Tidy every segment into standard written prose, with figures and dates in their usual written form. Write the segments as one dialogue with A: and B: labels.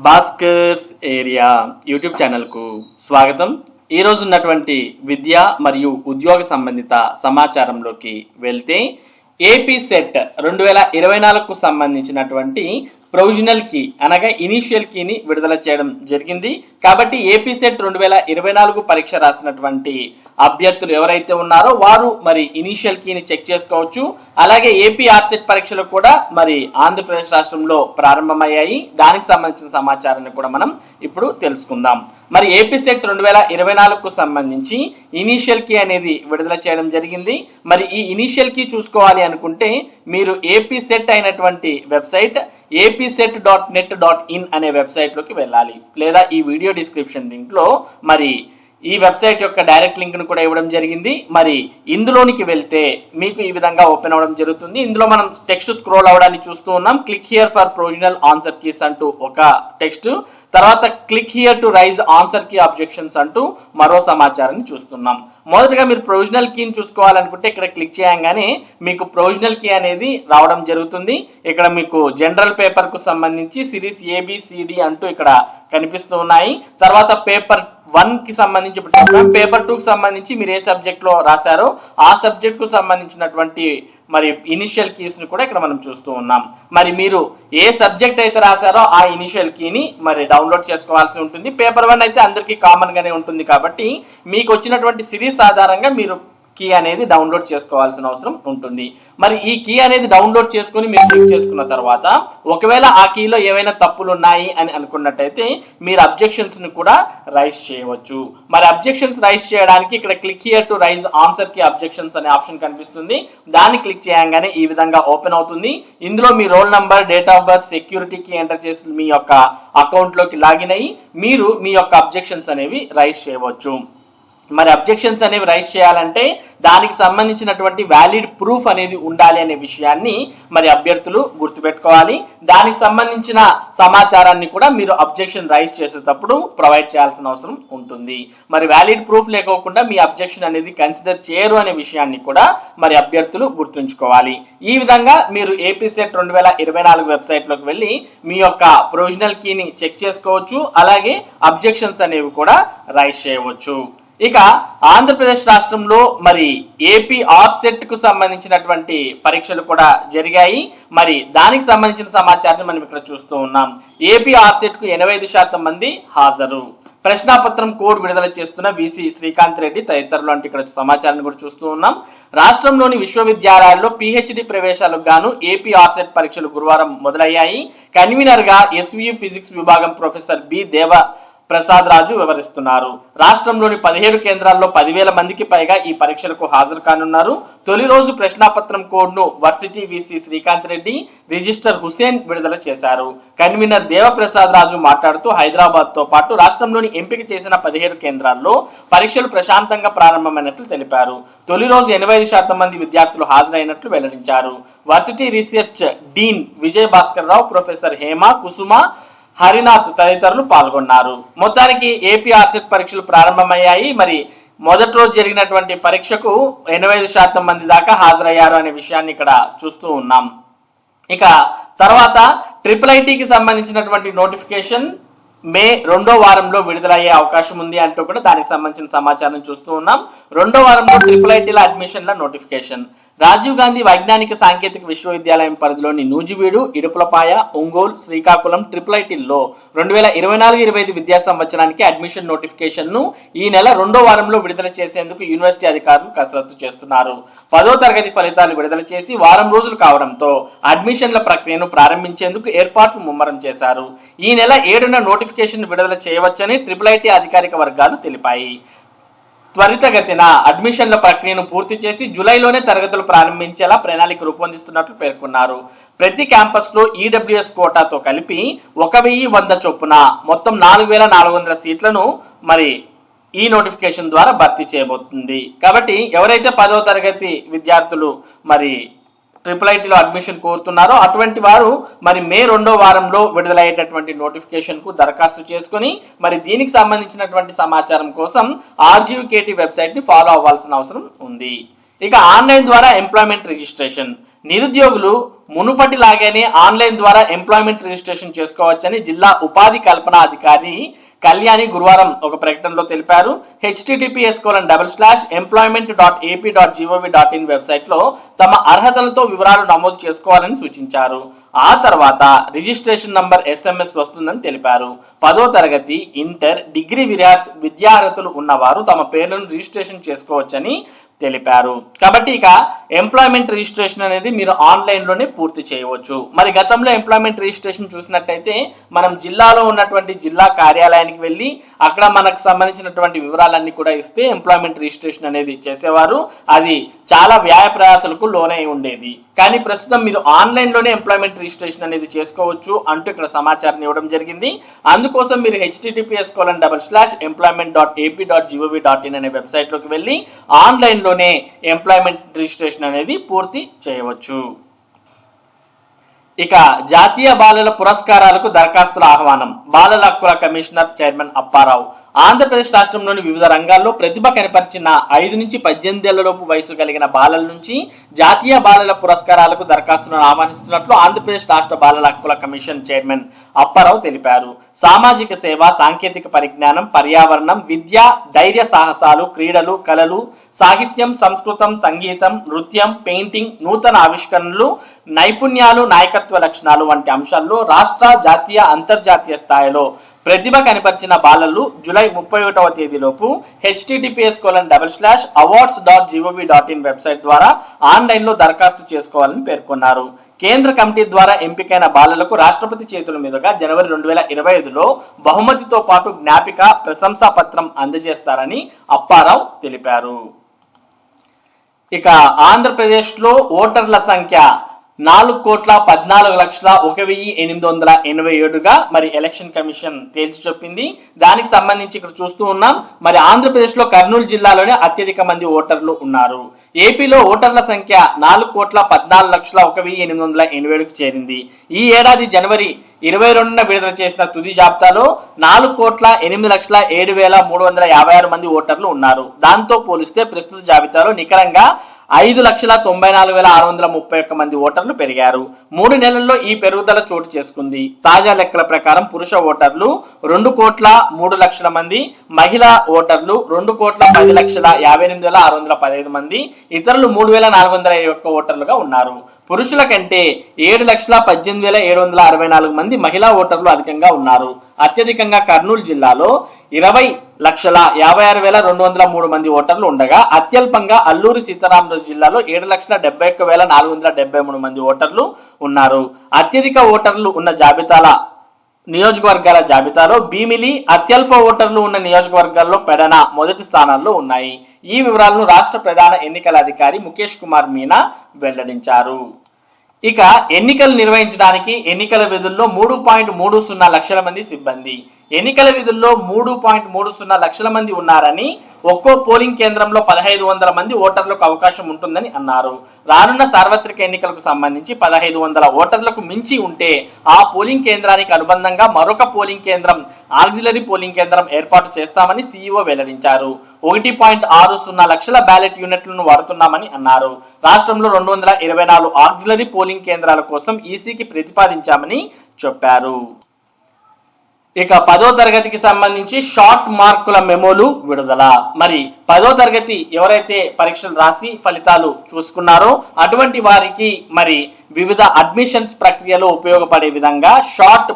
A: Bhaskar's area YouTube ఛానల్కు స్వాగతం. ఈరోజు ఉన్నటువంటి విద్య మరియు ఉద్యోగ సంబంధిత సమాచారంలోకి వెళ్తే ఏపీ సెట్ 2024కు సంబంధించినటువంటి ప్రొవిజనల్ కీ అనగా ఇనిషియల్ కీని విడుదల చేయడం జరిగింది. కాబట్టి ఏపీ సెట్ 2024 పరీక్ష రాసినటువంటి అభ్యర్థులు ఎవరైతే ఉన్నారో వారు మరి ఇనిషియల్ కీని చెక్ చేసుకోవచ్చు. అలాగే ఏపీ ఆర్సెట్ పరీక్షలు కూడా మరి ఆంధ్రప్రదేశ్ రాష్ట్రంలో ప్రారంభమయ్యాయి. దానికి సంబంధించిన సమాచారాన్ని కూడా మనం ఇప్పుడు తెలుసుకుందాం. మరి ఏపీ సెట్ 2024కు సంబంధించి ఇనిషియల్ కీ అనేది విడుదల చేయడం జరిగింది. మరి ఈ ఇనిషియల్ కీ చూసుకోవాలి అనుకుంటే మీరు ఏపీ సెట్ అయినటువంటి వెబ్సైట్ apset.net.in అనే వెబ్సైట్ లోకి వెళ్ళాలి. లేదా ఈ వీడియో డిస్క్రిప్షన్ లింక్ లో మరి ఈ వెబ్సైట్ యొక్క డైరెక్ట్ లింక్ ను కూడా ఇవ్వడం జరిగింది. మరి ఇందులోనికి వెళ్తే మీకు ఈ విధంగా ఓపెన్ అవ్వడం జరుగుతుంది. ఇందులో మనం టెక్స్ట్ స్క్రోల్ అవడాన్ని చూస్తూ ఉన్నాం. Click here for provisional answer keys అంటూ ఒక టెక్స్ట్, తర్వాత click here to raise answer key objections అంటూ మరో సమాచారాన్ని చూస్తున్నాం. మొదటగా మీరు ప్రొవిజనల్ కీని చూసుకోవాలనుకుంటే ఇక్కడ క్లిక్ చేయగానే మీకు ప్రొవిజనల్ కీ అనేది రావడం జరుగుతుంది. ఇక్కడ మీకు జనరల్ పేపర్ కు సంబంధించి సిరీస్ ABCD అంటూ ఇక్కడ కనిపిస్తూ ఉన్నాయి. తర్వాత పేపర్ 1 కి సంబంధించి పేపర్ 2 కి సంబంధించి మీరు ఏ సబ్జెక్ట్ లో రాశారో ఆ సబ్జెక్ట్ కు సంబంధించినటువంటి మరి ఇనిషియల్ కీస్ ని కూడా ఇక్కడ మనం చూస్తూ ఉన్నాం. మరి మీరు ఏ సబ్జెక్ట్ అయితే రాశారో ఆ ఇనిషియల్ కీని మరి డౌన్లోడ్ చేసుకోవాల్సి ఉంటుంది. పేపర్ 1 అయితే అందరికీ కామన్ గానే ఉంటుంది కాబట్టి మీకు వచ్చినటువంటి సిరీస్ ఆధారంగా మీరు కీ అనేది డౌన్లోడ్ చేసుకోవాల్సిన అవసరం ఉంటుంది. మరి ఈ కీ అనేది డౌన్లోడ్ చేసుకుని మీరు చెక్ చేసుకున్న తర్వాత ఒకవేళ ఆ కీలో ఏవైనా తప్పులు ఉన్నాయి అని అనుకున్నట్టయితే మీరు అబ్జెక్షన్స్ ని కూడా రైజ్ చేయవచ్చు. మరి అబ్జెక్షన్స్ రైజ్ చేయడానికి ఇక్కడ click here to raise answer key objections అనే ఆప్షన్ కనిపిస్తుంది. దాన్ని క్లిక్ చేయగానే ఈ విధంగా ఓపెన్ అవుతుంది. ఇందులో మీ role number, date of birth, security key enter చేసి మీ యొక్క అకౌంట్ లోకి లాగిన్ అయ్యి మీరు మీ యొక్క అబ్జెక్షన్స్ అనేవి రైజ్ చేయవచ్చు. మరి అబ్జెక్షన్స్ అనేవి రైజ్ చేయాలంటే దానికి సంబంధించినటువంటి వ్యాలిడ్ ప్రూఫ్ అనేది ఉండాలి అనే విషయాన్ని మరి అభ్యర్థులు గుర్తుపెట్టుకోవాలి. దానికి సంబంధించిన సమాచారాన్ని కూడా మీరు అబ్జెక్షన్ రైజ్ చేసేటప్పుడు ప్రొవైడ్ చేయాల్సిన అవసరం ఉంటుంది. మరి వ్యాలిడ్ ప్రూఫ్ లేకోకుండా మీ అబ్జెక్షన్ అనేది కన్సిడర్ చేయరు అనే విషయాన్ని కూడా మరి అభ్యర్థులు గుర్తుంచుకోవాలి. ఈ విధంగా మీరు ఏపీ సెట్ 2024 వెబ్సైట్ లోకి వెళ్ళి మీ యొక్క ప్రొవిజనల్ కీని చెక్ చేసుకోవచ్చు. అలాగే అబ్జెక్షన్స్ అనేవి కూడా రైజ్ చేయవచ్చు. ఇక ఆంధ్రప్రదేశ్ రాష్ట్రంలో మరి ఏపీ ఆర్సెట్ కు సంబంధించినటువంటి పరీక్షలు కూడా జరిగాయి. మరి దానికి సంబంధించిన సమాచారాన్ని మనం ఇక్కడ చూస్తూ ఉన్నాం. ఏపీ ఆర్సెట్ కు 85% మంది హాజరు. ప్రశ్నాపత్రం కోడ్ విడుదల చేస్తున్న VC శ్రీకాంత్ రెడ్డి తదితరులు అంటే ఇక్కడ సమాచారాన్ని కూడా చూస్తూ ఉన్నాం. రాష్ట్రంలోని విశ్వవిద్యాలయాల్లో PhD ప్రవేశాలకు గాను ఏపీ ఆర్సెట్ పరీక్షలు గురువారం మొదలయ్యాయి. కన్వీనర్ గా SVU ఫిజిక్స్ విభాగం ప్రొఫెసర్ B దేవ ప్రసాద్ రాజు వివరిస్తున్నారు. రాష్ట్రంలోని 17 కేంద్రాల్లో 10,000 మందికి పైగా ఈ పరీక్షలకు హాజరు కానున్నారు. తొలి రోజు ప్రశ్నాపత్రం కోడ్ ను varsity VC Srikanth Reddy, registrar Hussain విడుదల చేశారు. కన్వీనర్ దేవప్రసాద్ రాజు మాట్లాడుతూ హైదరాబాద్ తో పాటు రాష్ట్రంలోని ఎంపిక చేసిన 17 కేంద్రాల్లో పరీక్షలు ప్రశాంతంగా ప్రారంభమైనట్లు తెలిపారు. తొలి రోజు 85% మంది విద్యార్థులు హాజరైనట్లు వెల్లడించారు. Varsity research Deen Vijay Bhaskar Rao, professor Hema, కుసుమ, హరినాథ్ తదితరులు పాల్గొన్నారు. మొత్తానికి ఏపీ ఆర్సెట్ పరీక్షలు ప్రారంభమయ్యాయి. మరి మొదటి రోజు జరిగినటువంటి పరీక్షకు 85% మంది దాకా హాజరయ్యారు అనే విషయాన్ని ఇక్కడ చూస్తూ ఉన్నాం. ఇక తర్వాత IIITకి సంబంధించినటువంటి నోటిఫికేషన్ మే 2వ వారంలో విడుదలయ్యే అవకాశం ఉంది అంటూ కూడా దానికి సంబంధించిన సమాచారం చూస్తూ ఉన్నాం. 2వ వారంలో IIITల అడ్మిషన్ల నోటిఫికేషన్. రాజీవ్ గాంధీ వైజ్ఞానిక సాంకేతిక విశ్వవిద్యాలయం పరిధిలోని నూజివీడు, ఇడుపులపాయ, ఒంగోలు, శ్రీకాకుళం IIITల్లో 2024-25 విద్యా సంవత్సరానికి అడ్మిషన్ నోటిఫికేషన్ ను ఈ నెల 2వ వారంలో విడుదల చేసేందుకు యూనివర్సిటీ అధికారులు కసరత్తు చేస్తున్నారు. 10వ తరగతి ఫలితాలు విడుదల చేసి వారం రోజులు కావడంతో అడ్మిషన్ల ప్రక్రియను ప్రారంభించేందుకు ఏర్పాట్లు ముమ్మరం చేశారు. ఈ నెల 7న నోటిఫికేషన్ విడుదల చేయవచ్చని IIIT అధికారిక వర్గాలు తెలిపాయి. త్వరితగతిన అడ్మిషన్ల ప్రక్రియను పూర్తి చేసి జూలైలోనే తరగతులు ప్రారంభించేలా ప్రణాళిక రూపొందిస్తున్నట్లు పేర్కొన్నారు. ప్రతి క్యాంపస్ లో EWS కోటాతో కలిపి 1,100 చొప్పున మొత్తం 4,400 సీట్లను మరి ఈ నోటిఫికేషన్ ద్వారా భర్తీ చేయబోతుంది. కాబట్టి ఎవరైతే 10వ తరగతి విద్యార్థులు మరి IIITలో అడ్మిషన్ కోరుతున్నారో అటువంటి వారు మరి మే 2వ వారంలో విడుదలయ్యేటటువంటి నోటిఫికేషన్ కు దరఖాస్తు చేసుకుని మరి దీనికి సంబంధించినటువంటి సమాచారం కోసం RGVKT వెబ్సైట్ ని ఫాలో అవ్వాల్సిన అవసరం ఉంది. ఇక ఆన్లైన్ ద్వారా ఎంప్లాయ్మెంట్ రిజిస్ట్రేషన్. నిరుద్యోగులు మునుపటి లాగానే ఆన్లైన్ ద్వారా ఎంప్లాయ్మెంట్ రిజిస్ట్రేషన్ చేసుకోవచ్చని జిల్లా ఉపాధి కల్పన అధికారి కళ్యాణి గురువారం ఒక ప్రకటనలో తెలిపారు. https://employment.ap.gov.in వెబ్సైట్ లో తమ అర్హతలతో వివరాలు నమోదు చేసుకోవాలని సూచించారు. ఆ తర్వాత రిజిస్ట్రేషన్ నంబర్ SMS వస్తుందని తెలిపారు. 10వ తరగతి, ఇంటర్, డిగ్రీ విద్యార్హతలు ఉన్నవారు తమ పేర్లను రిజిస్ట్రేషన్ చేసుకోవచ్చని తెలిపారు. కాబట్టి ఇక ఎంప్లాయ్మెంట్ రిజిస్ట్రేషన్ అనేది మీరు ఆన్లైన్ లోనే పూర్తి చేయవచ్చు. మరి గతంలో ఎంప్లాయ్మెంట్ రిజిస్ట్రేషన్ చూసినట్టయితే మనం జిల్లాలో ఉన్నటువంటి జిల్లా కార్యాలయానికి వెళ్ళి అక్కడ మనకు సంబంధించినటువంటి వివరాలన్నీ కూడా ఇస్తే ఎంప్లాయ్మెంట్ రిజిస్ట్రేషన్ అనేది చేసేవారు. అది చాలా వ్యయ ప్రయాసాలకు లోనై ఉండేది. కానీ ప్రస్తుతం మీరు ఆన్లైన్ లోనే ఎంప్లాయ్మెంట్ రిజిస్ట్రేషన్ అనేది చేసుకోవచ్చు అంటూ ఇక్కడ సమాచారం ఇవ్వడం జరిగింది. అందుకోసం మీరు https://employment.ap.gov.in అనే వెబ్సైట్ లోకి వెళ్ళి ఆన్లైన్ లోనే ఎంప్లాయ్మెంట్ రిజిస్ట్రేషన్ అనేది పూర్తి చేయవచ్చు. ఇక జాతీయ బాలల పురస్కారాలకు దరఖాస్తుల ఆహ్వానం. బాలల హక్కుల కమిషనర్ చైర్మన్ అప్పారావు ఆంధ్రప్రదేశ్ రాష్ట్రంలోని వివిధ రంగాల్లో ప్రతిభ కనపరిచిన 5 నుంచి 18 ఏళ్లలోపు వయసు కలిగిన బాలల నుంచి జాతీయ బాలల పురస్కారాలకు దరఖాస్తులను ఆహ్వానిస్తున్నట్లు ఆంధ్రప్రదేశ్ రాష్ట్ర బాలల హక్కుల కమిషన్ చైర్మన్ అప్పారావు తెలిపారు. సామాజిక సేవ, సాంకేతిక పరిజ్ఞానం, పర్యావరణం, విద్య, ధైర్య సాహసాలు, క్రీడలు, కళలు, సాహిత్యం, సంస్కృతం, సంగీతం, నృత్యం, పెయింటింగ్, నూతన ఆవిష్కరణలు, నైపుణ్యాలు, నాయకత్వ లక్షణాలు వంటి అంశాల్లో రాష్ట్ర, జాతీయ, అంతర్జాతీయ స్థాయిలో ప్రతిభ కనపరిచిన బాలలు జూలై 31వ తేదీలోపు https://awards.gov.in వెబ్సైట్ ద్వారా ఆన్లైన్ లో దరఖాస్తు చేసుకోవాలని పేర్కొన్నారు. కేంద్ర కమిటీ ద్వారా ఎంపికైన బాలలకు రాష్ట్రపతి చేతుల మీదుగా జనవరి 2025లో బహుమతితో పాటు జ్ఞాపిక, ప్రశంసా పత్రం అందజేస్తారని అప్పారావు తెలిపారు. ఇక ఆంధ్రప్రదేశ్ లో ఓటర్ల సంఖ్య 4,14,01,887గా మరి ఎలక్షన్ కమిషన్ తేల్చి చెప్పింది. దానికి సంబంధించి ఇక్కడ చూస్తూ ఉన్నాం. మరి ఆంధ్రప్రదేశ్ లో కర్నూలు జిల్లాలోనే అత్యధిక మంది ఓటర్లు ఉన్నారు. ఏపీలో ఓటర్ల సంఖ్య 4,14,01,887కు చేరింది. ఈ ఏడాది జనవరి 22న విడుదల చేసిన తుది జాబితాలో 4,08,07,356 మంది ఓటర్లు ఉన్నారు. దాంతో పోలిస్తే ప్రస్తుత జాబితాలో నికరంగా 5,94,631 మంది ఓటర్లు పెరిగారు. 3 నెలల్లో ఈ పెరుగుదల చోటు చేసుకుంది. తాజా లెక్కల ప్రకారం పురుష ఓటర్లు 2,03,00,000 మంది, మహిళా ఓటర్లు 2,10,58,615 మంది, ఇతరులు 3,421 ఓటర్లుగా ఉన్నారు. పురుషుల కంటే 7,18,764 మంది మహిళా ఓటర్లు అధికంగా ఉన్నారు. అత్యధికంగా కర్నూలు జిల్లాలో 20,56,203 మంది ఓటర్లు ఉండగా అత్యల్పంగా అల్లూరి సీతారామరాజు జిల్లాలో 7,71,473 మంది ఓటర్లు ఉన్నారు. అత్యధిక ఓటర్లు ఉన్న నియోజకవర్గాల జాబితాలో భీమిలి, అత్యల్ప ఓటర్లు ఉన్న నియోజకవర్గాల్లో పెడన మొదటి స్థానాల్లో ఉన్నాయి. ఈ వివరాలను రాష్ట్ర ప్రధాన ఎన్నికల అధికారి ముఖేష్ కుమార్ మీనా వెల్లడించారు. ఇక ఎన్నికలు నిర్వహించడానికి ఎన్నికల విధుల్లో 3.30 లక్షల మంది సిబ్బంది. ఎన్నికల విధుల్లో 3.30 లక్షల మంది ఉన్నారని, ఒక్కో పోలింగ్ కేంద్రంలో 1,500 మంది ఓటర్లకు అవకాశం ఉంటుందని అన్నారు. రానున్న సార్వత్రిక ఎన్నికలకు సంబంధించి 1,500 ఓటర్లకు మించి ఉంటే ఆ పోలింగ్ కేంద్రానికి అనుబంధంగా మరొక పోలింగ్ కేంద్రం, ఆక్సిలరీ పోలింగ్ కేంద్రం ఏర్పాటు చేస్తామని సీఈఓ వెల్లడించారు. 1.60 లక్షల బ్యాలెట్ యూనిట్లను వాడుతున్నామని అన్నారు. రాష్ట్రంలో 224 ఆక్సిలరీ పోలింగ్ కేంద్రాల కోసం ఈసీకి ప్రతిపాదించామని చెప్పారు. ఇక 10వ తరగతికి సంబంధించి షార్ట్ మార్కుల మెమోలు విడుదల. మరి 10వ తరగతి ఎవరైతే పరీక్షలు రాసి ఫలితాలు చూసుకున్నారో అటువంటి వారికి మరి వివిధ అడ్మిషన్స్ ప్రక్రియలో ఉపయోగపడే విధంగా షార్ట్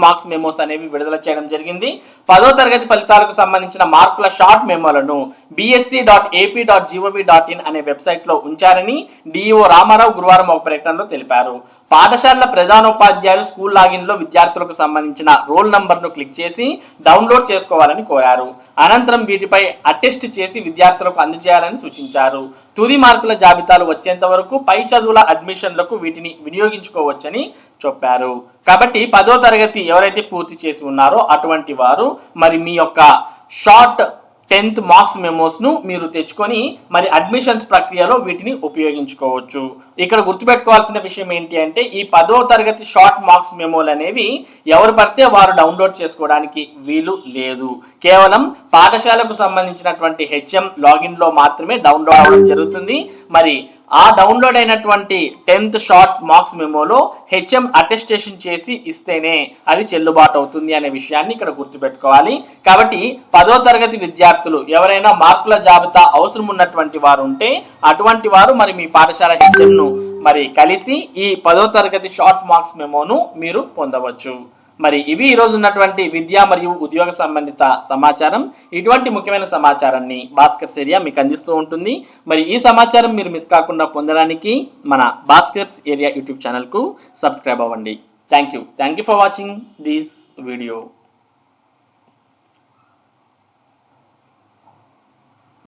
A: మార్క్స్ మెమోస్ అనేవి విడుదల చేయడం జరిగింది. 10వ తరగతి ఫలితాలకు సంబంధించిన మార్కుల షార్ట్ మెమోలను bsc.ap.gov.in అనే వెబ్సైట్ లో ఉంచారని డిఈఓ రామారావు గురువారం ఒక ప్రకటనలో తెలిపారు. పాఠశాలల ప్రధానోపాధ్యాయులు స్కూల్ లాగిన్ లో విద్యార్థులకు సంబంధించిన రోల్ నంబర్ ను క్లిక్ చేసి డౌన్లోడ్ చేసుకోవాలని కోరారు. అనంతరం వీటిపై అటెస్ట్ చేసి విద్యార్థులకు అందజేయాలని సూచించారు. తుది మార్కుల జాబితాలు వచ్చేంత వరకు పై చదువుల అడ్మిషన్లకు వీటిని వినియోగించుకోవచ్చని చెప్పారు. కాబట్టి 10వ తరగతి ఎవరైతే పూర్తి చేసి ఉన్నారో అటువంటి వారు మరి మీ యొక్క షార్ట్ 10th మార్క్స్ మెమోస్ ను మీరు తెచ్చుకొని మరి అడ్మిషన్స్ ప్రక్రియలో వీటిని ఉపయోగించుకోవచ్చు. ఇక్కడ గుర్తుపెట్టుకోవాల్సిన విషయం ఏంటి అంటే ఈ 10వ తరగతి షార్ట్ మార్క్స్ మెమోలు అనేవి ఎవరు పడితే వారు డౌన్లోడ్ చేసుకోవడానికి వీలు లేదు. కేవలం పాఠశాలకు సంబంధించినటువంటి హెచ్ఎం లాగిన్ లో మాత్రమే డౌన్లోడ్ అవ్వడం జరుగుతుంది. మరి ఆ డౌన్లోడ్ అయినటువంటి 10th షార్ట్ మార్క్స్ మెమోలో హెచ్ఎం అటెస్టేషన్ చేసి ఇస్తేనే అది చెల్లుబాటు అవుతుంది అనే విషయాన్ని ఇక్కడ గుర్తుపెట్టుకోవాలి. కాబట్టి 10వ తరగతి విద్యార్థులు ఎవరైనా మార్కుల జాబితా అవసరం ఉన్నటువంటి వారు ఉంటే అటువంటి వారు మరి మీ పాఠశాల హెచ్ఎంను మరి కలిసి ఈ 10వ తరగతి షార్ట్ మార్క్స్ మెమోను మీరు పొందవచ్చు. మరి ఇవి ఈ రోజు ఉన్నటువంటి విద్యా మరియు ఉద్యోగ సంబంధిత సమాచారం. ఇటువంటి ముఖ్యమైన సమాచారాన్ని భాస్కర్స్ ఏరియా మీకు అందిస్తూ ఉంటుంది. మరి ఈ సమాచారం మీరు మిస్ కాకుండా పొందడానికి మన భాస్కర్స్ ఏరియా యూట్యూబ్ ఛానల్ కు సబ్స్క్రైబ్ అవ్వండి. Thank you for watching this video.